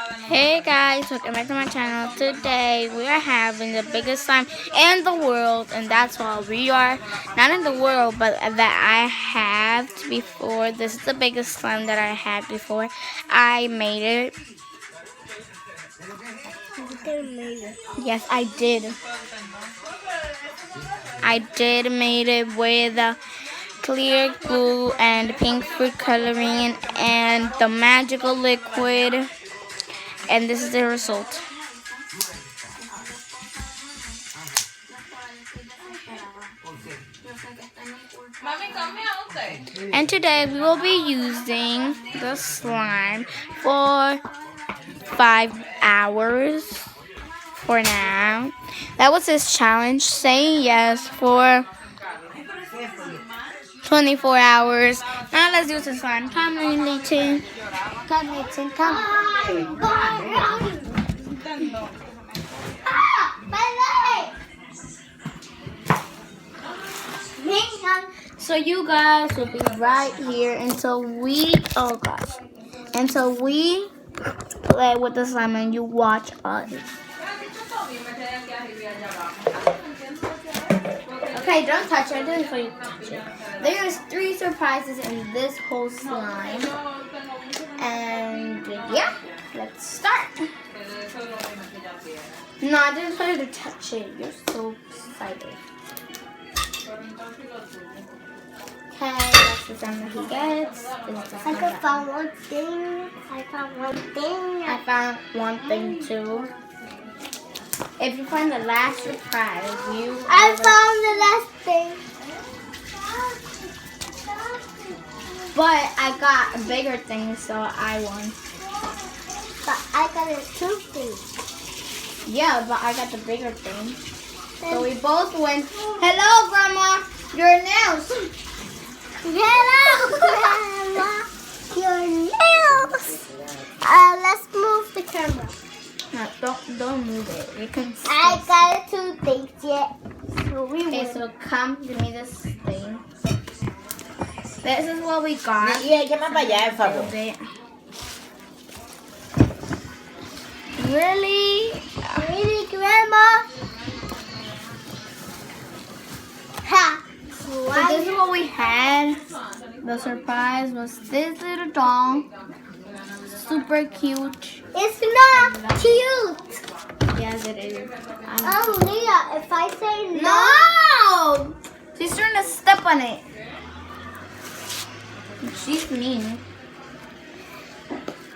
Hey guys, welcome back to my channel. Today we are having the biggest slime in the world, and that's why we are not in the world, but that I have before. This is the biggest slime that I had before. I made it. Yes, I did. I did made it with clear glue and pink food coloring and the magical liquid, and this is the result. And today we will be using the slime for 5 hours for now. That was his challenge, saying yes for 24 hours. Now let's do some slime. Come, Leighton. Come, Leighton. Come. So you guys will be right here until we, until we play with the slime and you watch us. Okay, don't touch it. I didn't tell you to touch it. There's 3 surprises in this whole slime. And yeah, let's start. No, I didn't tell you to touch it. You're so excited. Okay, that's the sound that he gets. I found one thing. I found one thing too. If you find the last surprise, I found the last thing. But I got a bigger thing, so I won. But I got a 2 thing. Yeah, but I got the bigger thing. So we both win. Hello, Grandma. Your nails. Hello, Grandma. Your nails. Let's move the camera. No, don't move it. You can. I got 2 things yet. So we Okay, win. so come give me this thing. This is what we got. Yeah, llama para allá, por favor. Really? Really, Grandma? Ha! So this is what we had. The surprise was this little doll. Super cute. It's not cute. Yes, it is. Oh, Leah, if I say No! She's trying to step on it. She's mean.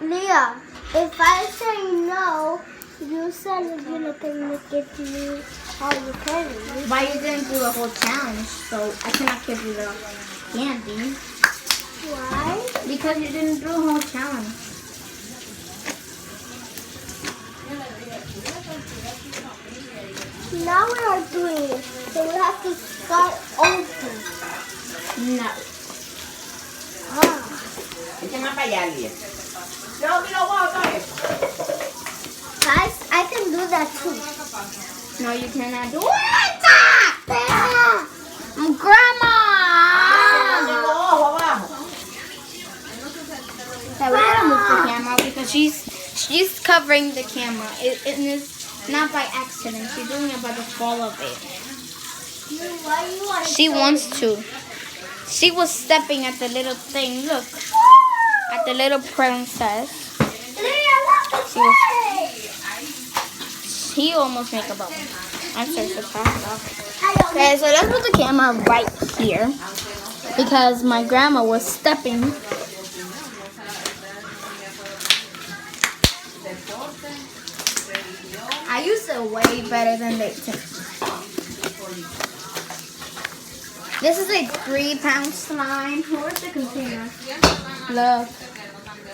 Leah, if I say no, you said you're not going to give me all the candy. But you didn't do the whole challenge, so I cannot give you the candy. Why? Because you didn't do the whole challenge. Now we are doing it, so we have to start over. No. Ah. Llama para allá, Lía. Yo, mira, guau, Guys, I can do that too. No, you cannot do it. Ah. Grandma! abajo. Okay, we gotta move the camera because she's covering the camera. It is not by accident. She's doing it by the fall of it. Why you want She wants to. She was stepping at the little thing. Look, at the little princess. She was. He almost made a bubble. I'm so surprised. Okay, so let's put the camera right here because my grandma was stepping. I used it way better than they did. This is a 3-pound slime. Where's the container? Look.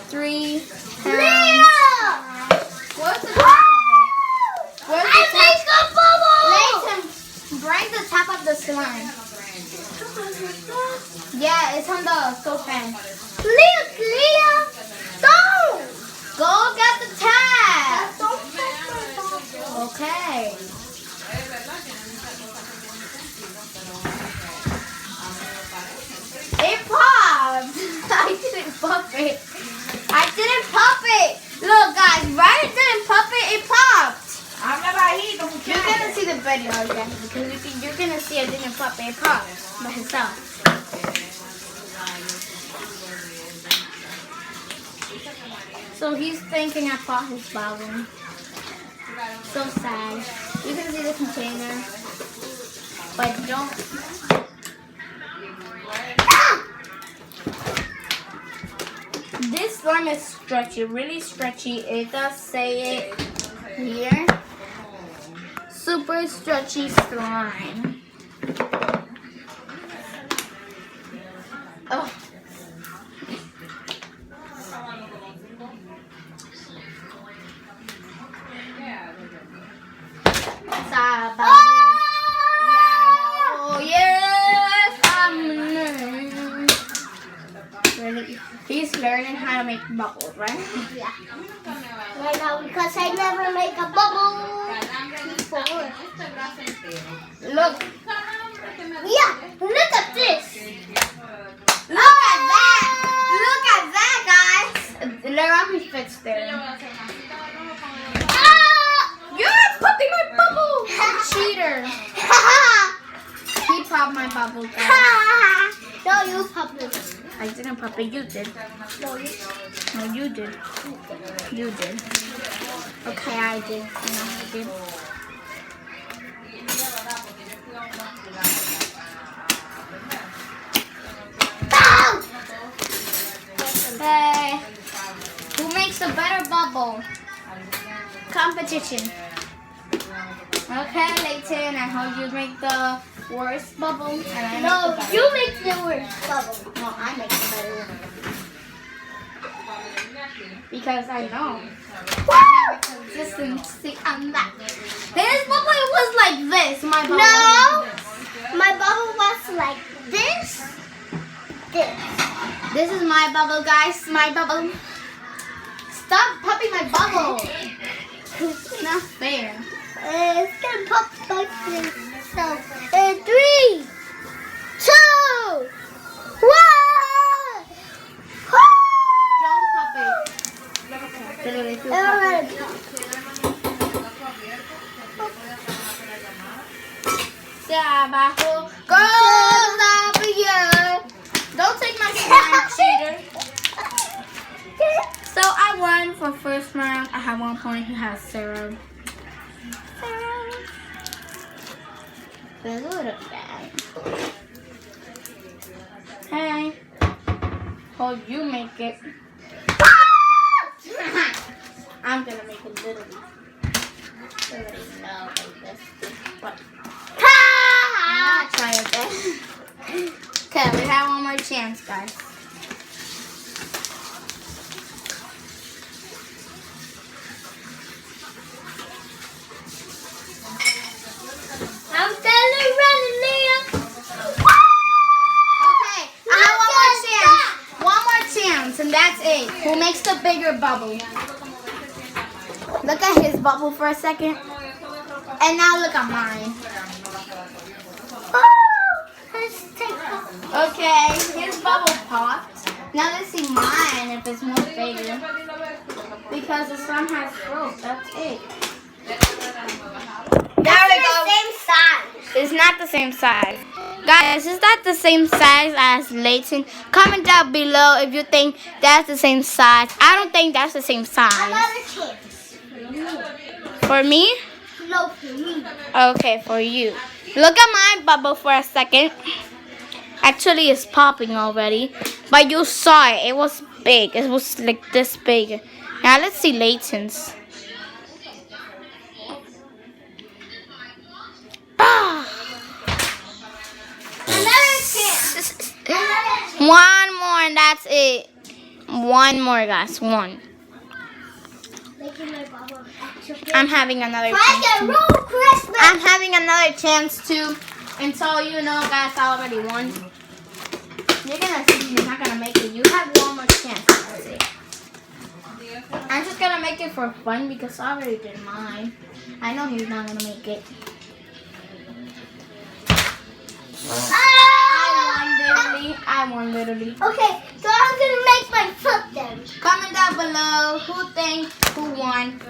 3 pounds. What's the top of it? Where's the top? Nathan, bring the top of the slime. Yeah, it's on the sofa. Leah, don't! Go get the tab. Don't touch my bottle. Okay. It popped. I didn't pop it. I didn't pop it. already guys, because you're gonna see I didn't pop it pop by itself. So he's thinking I popped his bottle. So sad. You can see the container, but don't. This slime is stretchy, really stretchy. It does say it here. Super stretchy slime. Oh. He's learning how to make bubbles, right? Yeah. Right now, because I never make a bubble before. Look. Yeah, look at this. Look at that. Look at that, guys. Let me fix there. You're popping my bubble. Cheater. He popped my bubble, guys. No, you pop it. I didn't pop it, you did. No, you. No, you did. You did. Okay, I did. No, I did. Hey, who makes a better bubble? Competition. Okay, Layton, I hope you make the worst bubble. And I No, make the better. you make the worst bubble. No, I make the better one. Because I know. I have a consistency on that. His bubble was like this. My bubble No, was like my bubble was like this. This. this is my bubble, guys. My bubble. Stop popping my bubble. It's not fair. It's gonna pop like this. So, 3, 2, 1. Don't pop it. Alright. Abajo goes up here. Don't take my slime, cheater. So I won for first round. I have 1 point. He has 0. There's a little bad. Hey. Hope you make it. I'm gonna make it literally. No, like this. What? I'll try it then. Okay, we have 1 more chance, guys. I'm gonna run in there. Okay, I have 1 more chance. 1 more chance, and that's it. Who makes the bigger bubble? Look at his bubble for a second. And now look at mine. Let's take off. Okay, his bubble popped. Now let's see mine if it's more bigger. Because the slime has growth. That's it. There we go. Same size. It's not the same size. Guys, is that the same size as Layton? Comment down below if you think that's the same size. I don't think that's the same size. Another chance. For me? No, for me. Okay, for you. Look at my bubble for a second. Actually, it's popping already. But you saw it. It was big. It was like this big. Now let's see Layton's. Another chance. One more and that's it. 1 more, guys. 1. Making my bubble extra I'm having another chance. Like a roll Christmas. I'm having another chance to. And so you know, guys, I already won. You're gonna see he's not gonna make it. You have 1 more chance. That's it. I'm just gonna make it for fun because I already did mine. I know he's not gonna make it. I won literally. Okay, so I'm gonna make my foot then. Comment down below who won.